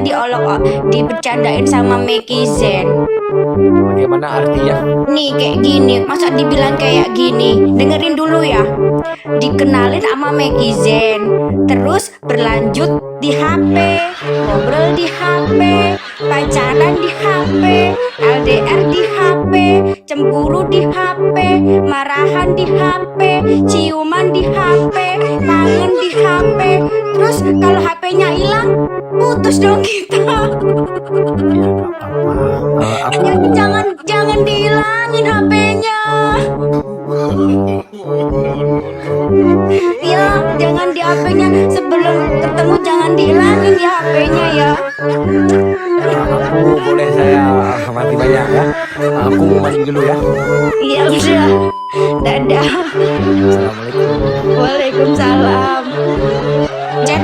kita dibercandain sama Meki Zen. Bagaimana artinya? Nih kayak gini, masa dibilang kayak gini? Dengerin dulu ya. Dikenalin sama Meki Zen, terus berlanjut di HP, ngobrol di HP, pacaran di HP, LDR di HP, cemburu di HP, marahan di HP, ciuman di HP, kangen di HP. Terus kalau HP-nya hilang, putus dong kita. Aku Jangan dihilangin HP-nya. Ya, jangan di HP-nya sebelum ketemu, jangan dihilangin di HP-nya ya. aku boleh saya mati banyak ya. Aku mau mandi dulu ya. Iya udah. Dadah. Assalamualaikum. Waalaikumsalam. Chat.